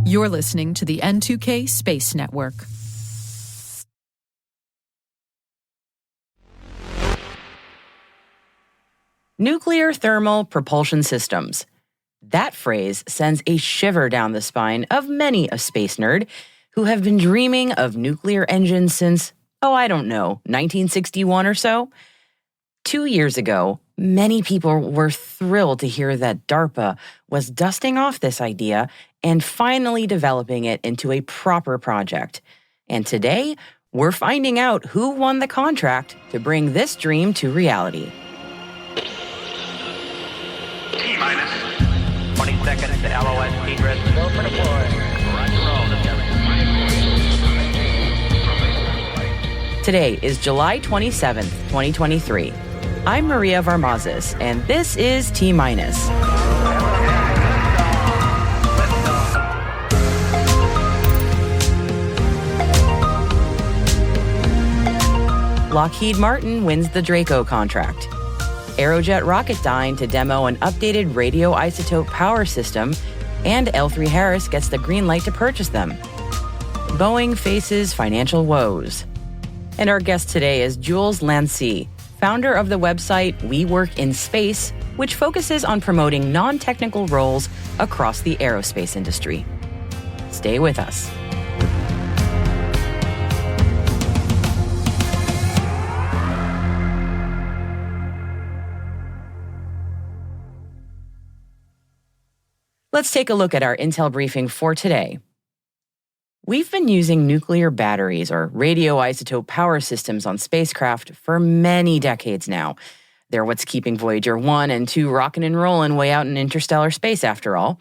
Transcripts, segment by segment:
You're listening to the N2K Space Network. Nuclear thermal propulsion systems. That phrase sends a shiver down the spine of many a space nerd who have been dreaming of nuclear engines since, 1961 or so. 2 years ago, many people were thrilled to hear that DARPA was dusting off this idea and finally developing it into a proper project. And today, we're finding out who won the contract to bring this dream to reality. T-minus 20 seconds to LOS egress. Go for deploy. Roger roll. Today is July 27th, 2023. I'm Maria Varmazis, and this is T-minus. Lockheed Martin wins the DRACO contract. Aerojet Rocketdyne to demo an updated radioisotope power system, and L3 Harris gets the green light to purchase them. Boeing faces financial woes. And our guest today is Jules Lancee, founder of the website We Work in Space, which focuses on promoting non-technical roles across the aerospace industry. Stay with us. Let's take a look at our intel briefing for today. We've been using nuclear batteries or radioisotope power systems on spacecraft for many decades now. They're what's keeping Voyager 1 and 2 rockin' and rollin' way out in interstellar space, after all.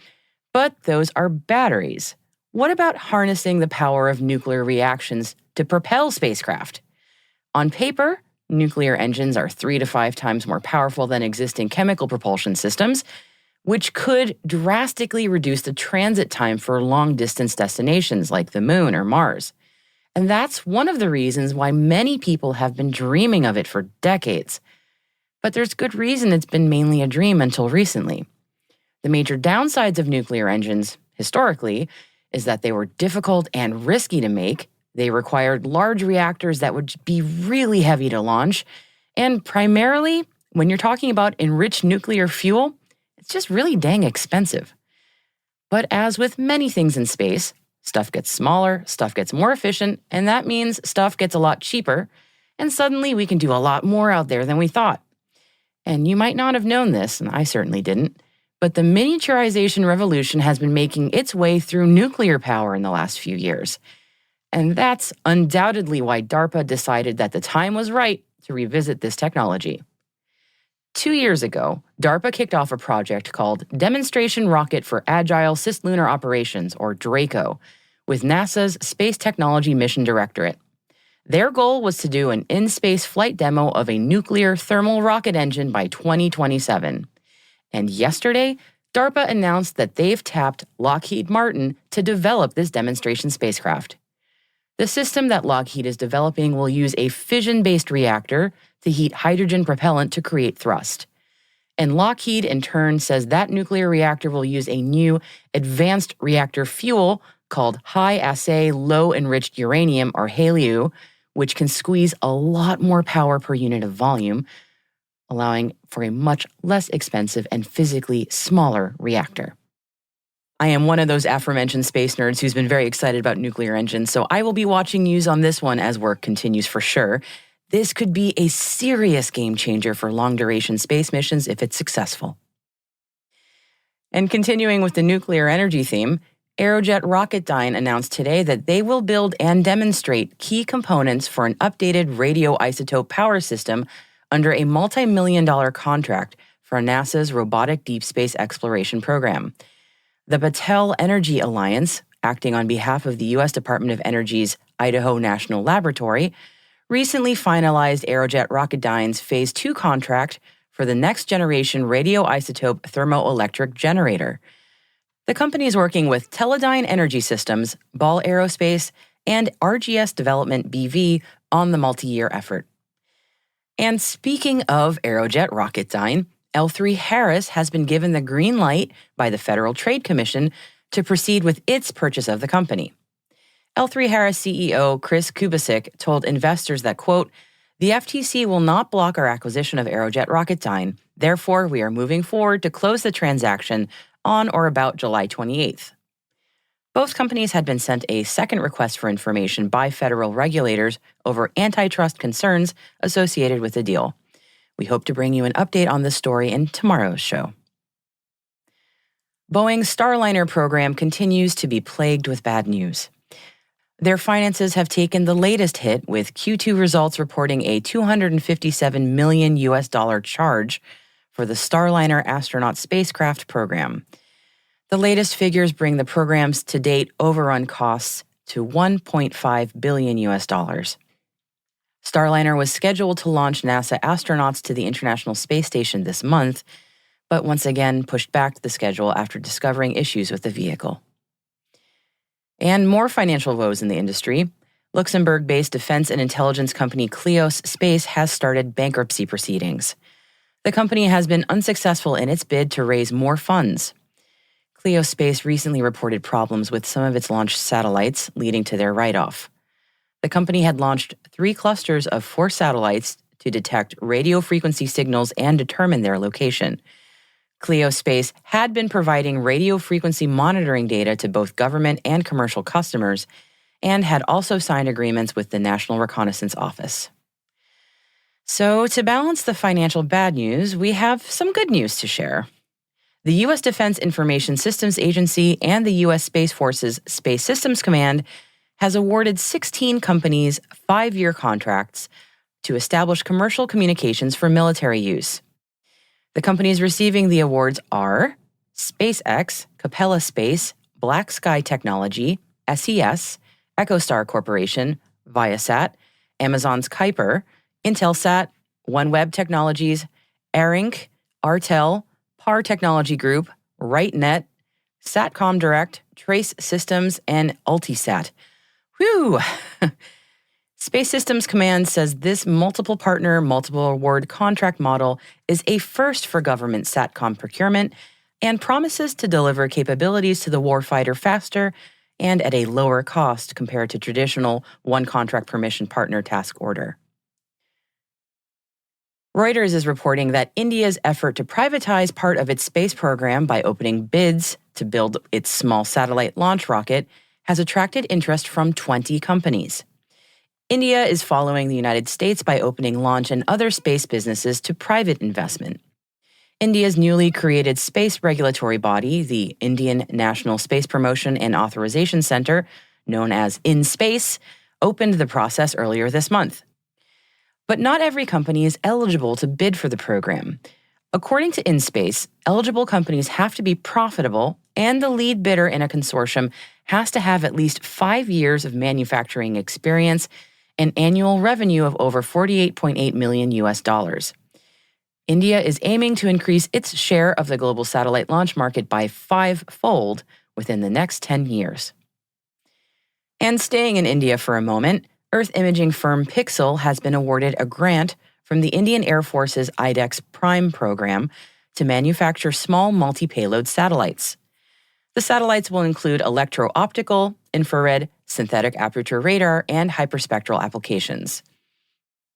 But those are batteries. What about harnessing the power of nuclear reactions to propel spacecraft? On paper, nuclear engines are 3 to 5 times more powerful than existing chemical propulsion systems, which could drastically reduce the transit time for long-distance destinations like the Moon or Mars. And that's one of the reasons why many people have been dreaming of it for decades. But there's good reason it's been mainly a dream until recently. The major downsides of nuclear engines, historically, is that they were difficult and risky to make, they required large reactors that would be really heavy to launch, and primarily, when you're talking about enriched nuclear fuel, it's just really dang expensive. But as with many things in space, stuff gets smaller, stuff gets more efficient, and that means stuff gets a lot cheaper, and suddenly we can do a lot more out there than we thought. And you might not have known this, and I certainly didn't, but the miniaturization revolution has been making its way through nuclear power in the last few years. And that's undoubtedly why DARPA decided that the time was right to revisit this technology. 2 years ago, DARPA kicked off a project called Demonstration Rocket for Agile Cislunar Operations, or DRACO, with NASA's Space Technology Mission Directorate. Their goal was to do an in-space flight demo of a nuclear thermal rocket engine by 2027. And yesterday, DARPA announced that they've tapped Lockheed Martin to develop this demonstration spacecraft. The system that Lockheed is developing will use a fission-based reactor to heat hydrogen propellant to create thrust. And Lockheed, in turn, says that nuclear reactor will use a new advanced reactor fuel called high-assay low-enriched uranium, or HALEU, which can squeeze a lot more power per unit of volume, allowing for a much less expensive and physically smaller reactor. I am one of those aforementioned space nerds who's been very excited about nuclear engines, so I will be watching news on this one as work continues for sure. This could be a serious game changer for long-duration space missions if it's successful. And continuing with the nuclear energy theme, Aerojet Rocketdyne announced today that they will build and demonstrate key components for an updated radioisotope power system under a multi-million-dollar contract for NASA's robotic deep space exploration program. The Battelle Energy Alliance, acting on behalf of the U.S. Department of Energy's Idaho National Laboratory, recently finalized Aerojet Rocketdyne's Phase 2 contract for the next-generation radioisotope thermoelectric generator. The company is working with Teledyne Energy Systems, Ball Aerospace, and RGS Development BV on the multi-year effort. And speaking of Aerojet Rocketdyne, L3 Harris has been given the green light by the Federal Trade Commission to proceed with its purchase of the company. L3Harris CEO Chris Kubasik told investors that, quote, "The FTC will not block our acquisition of Aerojet Rocketdyne. Therefore, we are moving forward to close the transaction on or about July 28th. Both companies had been sent a second request for information by federal regulators over antitrust concerns associated with the deal. We hope to bring you an update on this story in tomorrow's show. Boeing's Starliner program continues to be plagued with bad news. Their finances have taken the latest hit, with Q2 results reporting a $257 million charge for the Starliner astronaut spacecraft program. The latest figures bring the program's to-date overrun costs to $1.5 billion. Starliner was scheduled to launch NASA astronauts to the International Space Station this month, but once again pushed back the schedule after discovering issues with the vehicle. And more financial woes in the industry. Luxembourg-based defense and intelligence company Kleos Space has started bankruptcy proceedings. The company has been unsuccessful in its bid to raise more funds. Kleos Space recently reported problems with some of its launched satellites, leading to their write-off. The company had launched 3 clusters of 4 satellites to detect radio frequency signals and determine their location. Kleos Space had been providing radio frequency monitoring data to both government and commercial customers, and had also signed agreements with the National Reconnaissance Office. So, to balance the financial bad news, we have some good news to share. The U.S. Defense Information Systems Agency and the U.S. Space Force's Space Systems Command has awarded 16 companies 5-year contracts to establish commercial communications for military use. The companies receiving the awards are SpaceX, Capella Space, Black Sky Technology, SES, EchoStar Corporation, Viasat, Amazon's Kuiper, Intelsat, OneWeb Technologies, Aerinc, Artel, PAR Technology Group, RightNet, Satcom Direct, Trace Systems, and Ultisat. Whew! Space Systems Command says this multiple partner, multiple award contract model is a first for government SATCOM procurement and promises to deliver capabilities to the warfighter faster and at a lower cost compared to traditional one contract permission partner task order. Reuters is reporting that India's effort to privatize part of its space program by opening bids to build its small satellite launch rocket has attracted interest from 20 companies. India is following the United States by opening launch and other space businesses to private investment. India's newly created space regulatory body, the Indian National Space Promotion and Authorization Center, known as InSpace, opened the process earlier this month. But not every company is eligible to bid for the program. According to InSpace, eligible companies have to be profitable, and the lead bidder in a consortium has to have at least 5 years of manufacturing experience and annual revenue of over $48.8 million. India is aiming to increase its share of the global satellite launch market by 5-fold within the next 10 years. And staying in India for a moment, Earth imaging firm Pixel has been awarded a grant from the Indian Air Force's IDEX Prime program to manufacture small multi-payload satellites. The satellites will include electro-optical, infrared, synthetic aperture radar, and hyperspectral applications.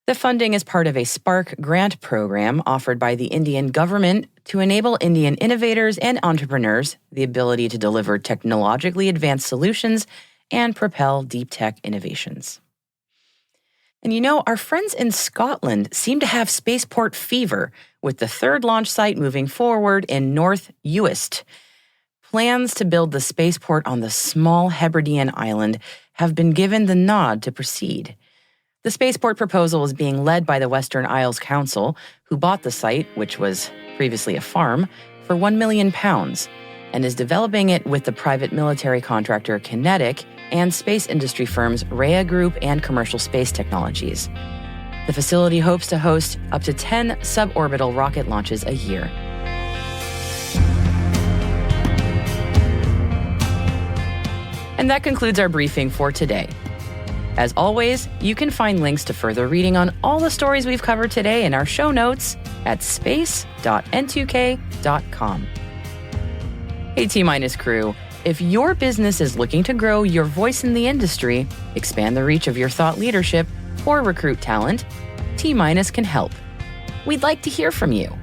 The funding is part of a Spark grant program offered by the Indian government to enable Indian innovators and entrepreneurs the ability to deliver technologically advanced solutions and propel deep tech innovations. And you know, our friends in Scotland seem to have spaceport fever, with the 3rd launch site moving forward in North Uist. Plans to build the spaceport on the small Hebridean island have been given the nod to proceed. The spaceport proposal is being led by the Western Isles Council, who bought the site, which was previously a farm, for £1 million, and is developing it with the private military contractor Kinetic and space industry firms Rhea Group and Commercial Space Technologies. The facility hopes to host up to 10 suborbital rocket launches a year. And that concludes our briefing for today. As always, you can find links to further reading on all the stories we've covered today in our show notes at space.n2k.com. Hey T-Minus crew, If your business is looking to grow your voice in the industry, expand the reach of your thought leadership, or recruit talent, T-Minus can help. We'd like to hear from you.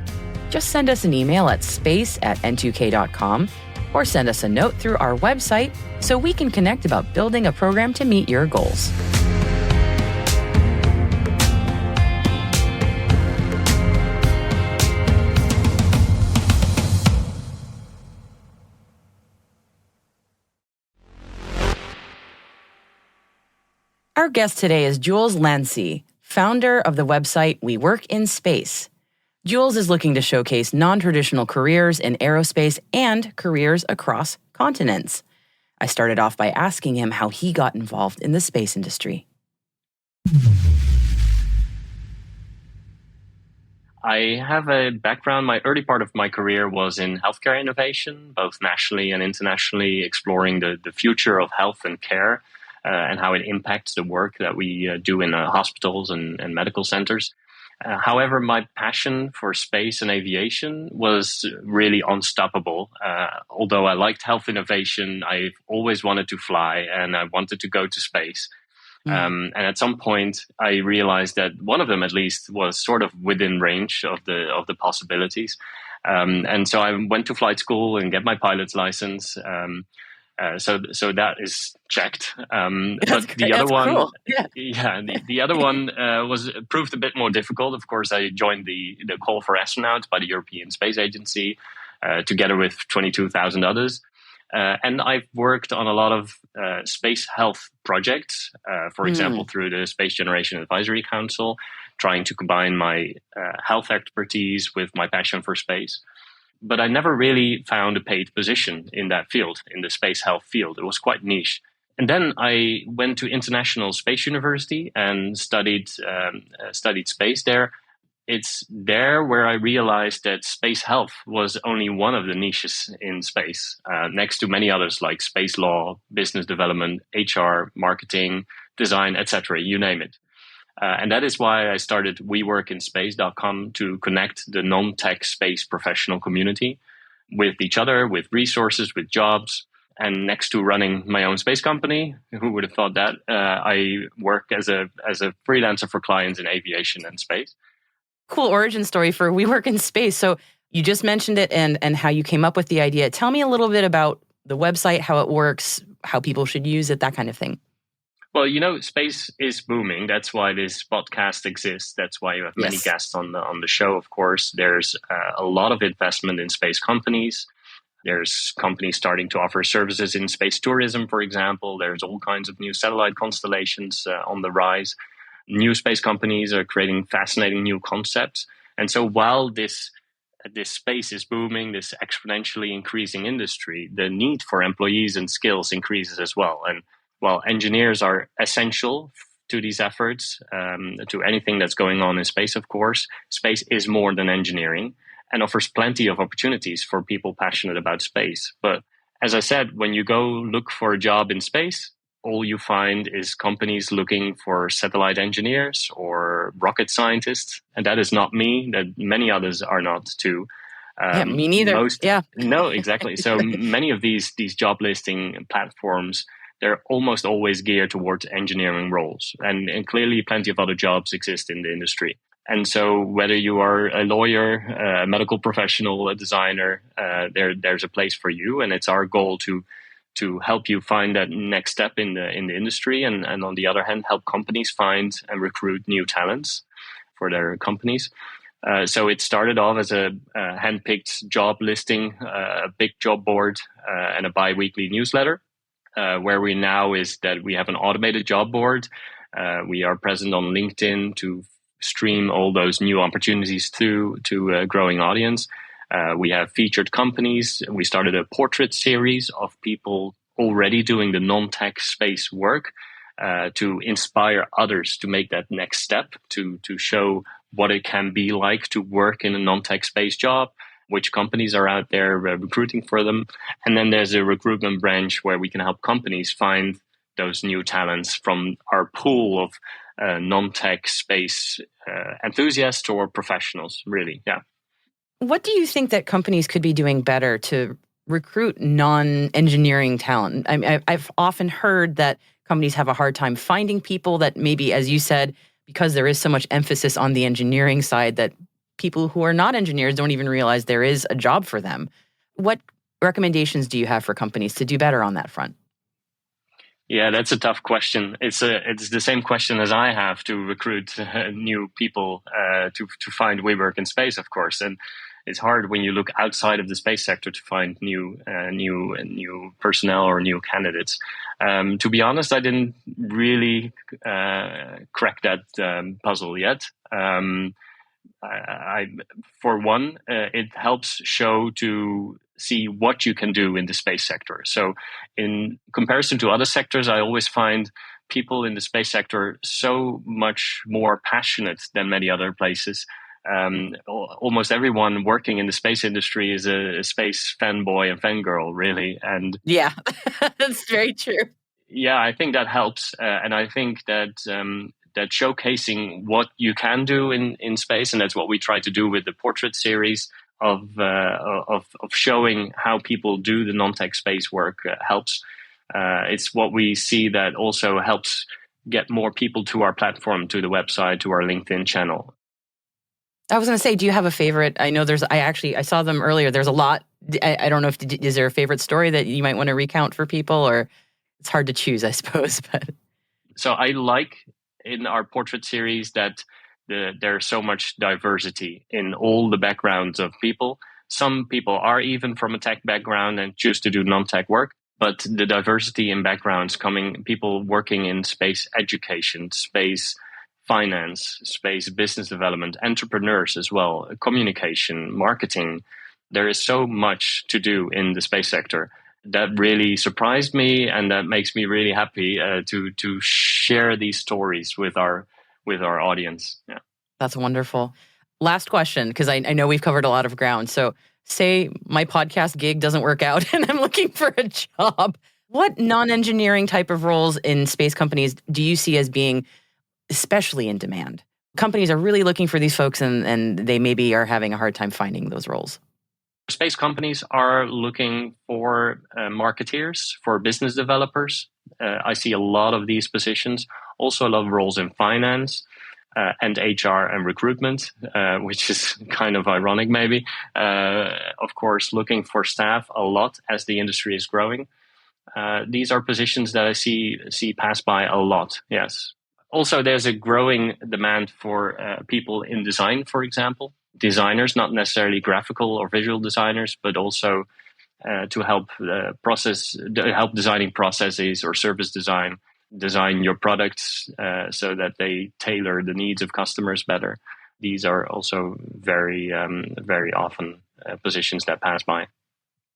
Just send us an email at space@n2k.com or send us a note through our website so we can connect about building a program to meet your goals. Our guest today is Jules Lancee, founder of the website We Work in Space. Jules is looking to showcase non-traditional careers in aerospace and careers across continents. I started off by asking him how he got involved in the space industry. I have a background. My early part of my career was in healthcare innovation, both nationally and internationally, exploring the future of health and care and how it impacts the work that we do in hospitals and medical centers. However, my passion for space and aviation was really unstoppable. Although I liked health innovation, I've always wanted to fly and I wanted to go to space. And at some point, I realized that one of them, at least, was sort of within range of the possibilities. And so I went to flight school and get my pilot's license. So that is checked. But the other one, cool. The other one proved a bit more difficult. Of course, I joined the Call for Astronauts by the European Space Agency, together with 22,000 others. And I've worked on a lot of space health projects, for example, through the Space Generation Advisory Council, trying to combine my health expertise with my passion for space. But I never really found a paid position in that field, in the space health field. It was quite niche. And then I went to International Space University and studied space there. It's there where I realized that space health was only one of the niches in space, next to many others like space law, business development, HR, marketing, design, etc., you name it. And that is why I started WeWorkInSpace.com to connect the non-tech space professional community with each other, with resources, with jobs. And next to running my own space company, who would have thought that, I work as a freelancer for clients in aviation and space. Cool origin story for We Work in Space. So you just mentioned it and how you came up with the idea. Tell me a little bit about the website, how it works, how people should use it, that kind of thing. Well, space is booming. That's why this podcast exists. That's why you have many guests on the show, of course. There's a lot of investment in space companies. There's companies starting to offer services in space tourism, for example. There's all kinds of new satellite constellations on the rise. New space companies are creating fascinating new concepts. And so while this space is booming, this exponentially increasing industry, the need for employees and skills increases as well. And while engineers are essential to these efforts, to anything that's going on in space, of course, space is more than engineering and offers plenty of opportunities for people passionate about space. But as I said, when you go look for a job in space, all you find is companies looking for satellite engineers or rocket scientists. And that is not me, that many others are not too. Me neither. No, exactly. So many of these job listing platforms, they're almost always geared towards engineering roles. And clearly plenty of other jobs exist in the industry. And so whether you are a lawyer, a medical professional, a designer, there's a place for you. And it's our goal to help you find that next step in the industry. And on the other hand, help companies find and recruit new talents for their companies. So it started off as a handpicked job listing, a big job board, and a bi-weekly newsletter. Where we now is that we have an automated job board. We are present on LinkedIn to stream all those new opportunities to a growing audience. We have featured companies. We started a portrait series of people already doing the non-tech space work to inspire others to make that next step, to show what it can be like to work in a non-tech space job, which companies are out there recruiting for them. And then there's a recruitment branch where we can help companies find those new talents from our pool of non-tech space enthusiasts or professionals, really. Yeah. What do you think that companies could be doing better to recruit non-engineering talent? I've often heard that companies have a hard time finding people that maybe, as you said, because there is so much emphasis on the engineering side, that people who are not engineers don't even realize there is a job for them. What recommendations do you have for companies to do better on that front? Yeah, that's a tough question. It's the same question as I have to recruit new people to find we work in space, of course. And it's hard when you look outside of the space sector to find new personnel or new candidates. To be honest, I didn't really crack that puzzle yet. For one, it helps show to see what you can do in the space sector. So in comparison to other sectors, I always find people in the space sector so much more passionate than many other places. Almost everyone working in the space industry is a space fanboy and fangirl, really. And yeah, that's very true. Yeah, I think that helps. And I think that that showcasing what you can do in space, and that's what we try to do with the portrait series of showing how people do the non-tech space work helps. It's what we see that also helps get more people to our platform, to the website, to our LinkedIn channel. I was going to say, do you have a favorite? I know I saw them earlier. There's a lot. I don't know is there a favorite story that you might want to recount for people, or it's hard to choose, I suppose. But so I like in our portrait series that there's so much diversity in all the backgrounds of people. Some people are even from a tech background and choose to do non-tech work, but the diversity in backgrounds people working in space education, space finance, space business development, entrepreneurs as well, communication, marketing. There is so much to do in the space sector. That really surprised me, and that makes me really happy to share these stories with our audience. Yeah, that's wonderful. Last question, because I know we've covered a lot of ground. So, say my podcast gig doesn't work out, and I'm looking for a job. What non-engineering type of roles in space companies do you see as being especially in demand? Companies are really looking for these folks, and they maybe are having a hard time finding those roles. Space companies are looking for marketeers, for business developers. I see a lot of these positions. Also a lot of roles in finance and HR and recruitment, which is kind of ironic maybe. Of course, looking for staff a lot as the industry is growing. These are positions that I see pass by a lot, yes. Also, there's a growing demand for people in design, for example. Designers, not necessarily graphical or visual designers, but also to help help designing processes or service design your products so that they tailor the needs of customers better. These are also very, very often positions that pass by.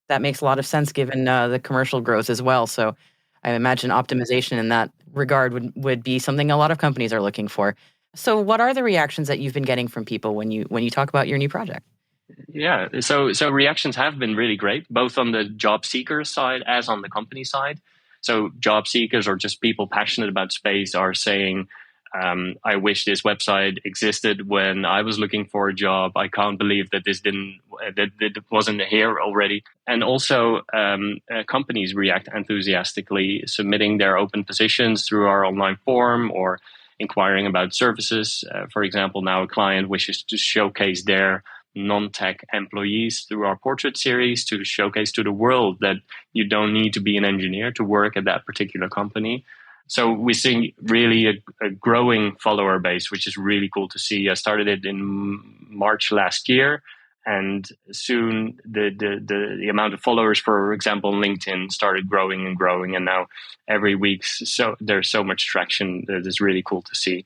That makes a lot of sense given the commercial growth as well. So I imagine optimization in that regard would be something a lot of companies are looking for. So what are the reactions that you've been getting from people when you talk about your new project? Yeah, so reactions have been really great, both on the job seeker side as on the company side. So job seekers or just people passionate about space are saying, I wish this website existed when I was looking for a job. I can't believe that that wasn't here already. And also companies react enthusiastically, submitting their open positions through our online form or inquiring about services. For example, now a client wishes to showcase their non-tech employees through our portrait series to showcase to the world that you don't need to be an engineer to work at that particular company. So we're seeing really a growing follower base, which is really cool to see. I started it in March last year, and soon the amount of followers, for example, on LinkedIn started growing and growing, and now every week there's so much traction that is really cool to see.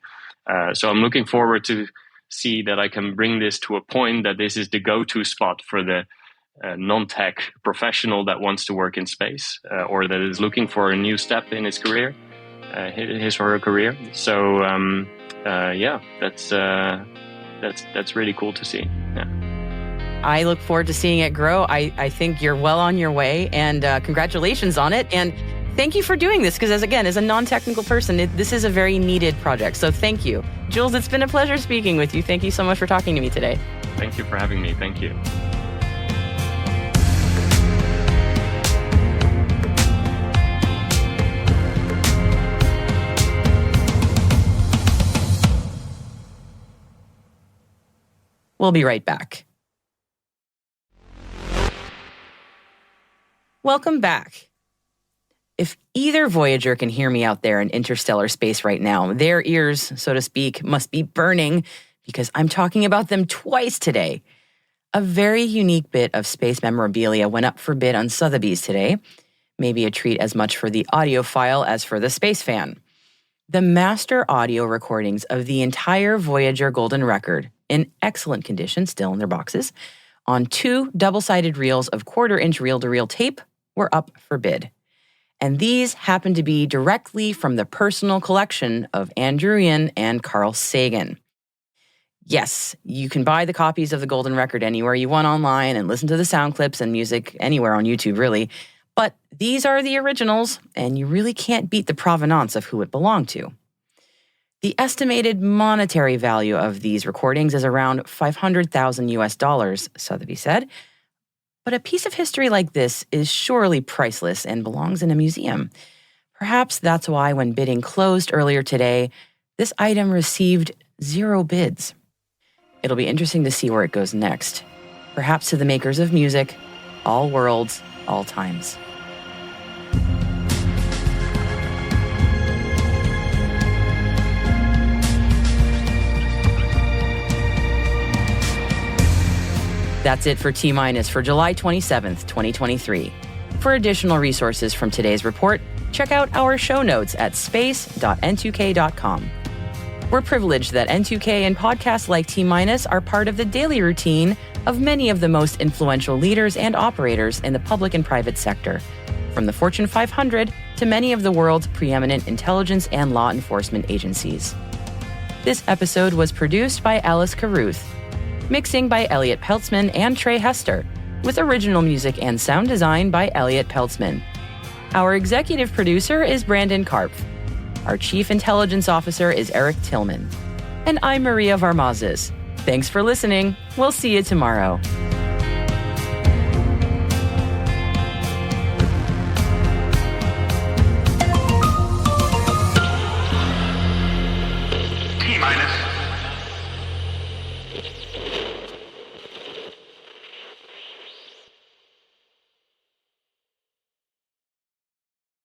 So I'm looking forward to see that I can bring this to a point that this is the go-to spot for the non-tech professional that wants to work in space or that is looking for a new step in his career, his or her career. So yeah, that's really cool to see. Yeah. I look forward to seeing it grow. I think you're well on your way, and congratulations on it. And thank you for doing this, because as a non-technical person, this is a very needed project. So thank you. Jules, it's been a pleasure speaking with you. Thank you so much for talking to me today. Thank you for having me. Thank you. We'll be right back. Welcome back. If either Voyager can hear me out there in interstellar space right now, their ears, so to speak, must be burning because I'm talking about them twice today. A very unique bit of space memorabilia went up for bid on Sotheby's today. Maybe a treat as much for the audiophile as for the space fan. The master audio recordings of the entire Voyager Golden Record, in excellent condition, still in their boxes, on 2 double-sided reels of 1/4-inch reel-to-reel tape were up for bid. And these happen to be directly from the personal collection of Andrew Yan and Carl Sagan. Yes, you can buy the copies of the Golden Record anywhere you want online and listen to the sound clips and music anywhere on YouTube, really. But these are the originals, and you really can't beat the provenance of who it belonged to. The estimated monetary value of these recordings is around $500,000 US, Sotheby said. But a piece of history like this is surely priceless and belongs in a museum. Perhaps that's why when bidding closed earlier today, this item received 0 bids. It'll be interesting to see where it goes next. Perhaps to the makers of music, all worlds, all times. That's it for T- for July 27th, 2023. For additional resources from today's report, check out our show notes at space.n2k.com. We're privileged that N2K and podcasts like T- are part of the daily routine of many of the most influential leaders and operators in the public and private sector, from the Fortune 500 to many of the world's preeminent intelligence and law enforcement agencies. This episode was produced by Alice Carruth, mixing by Elliot Peltzman and Trey Hester, with original music and sound design by Elliot Peltzman. Our executive producer is Brandon Karpf. Our chief intelligence officer is Eric Tillman. And I'm Maria Varmazes. Thanks for listening. We'll see you tomorrow. T-.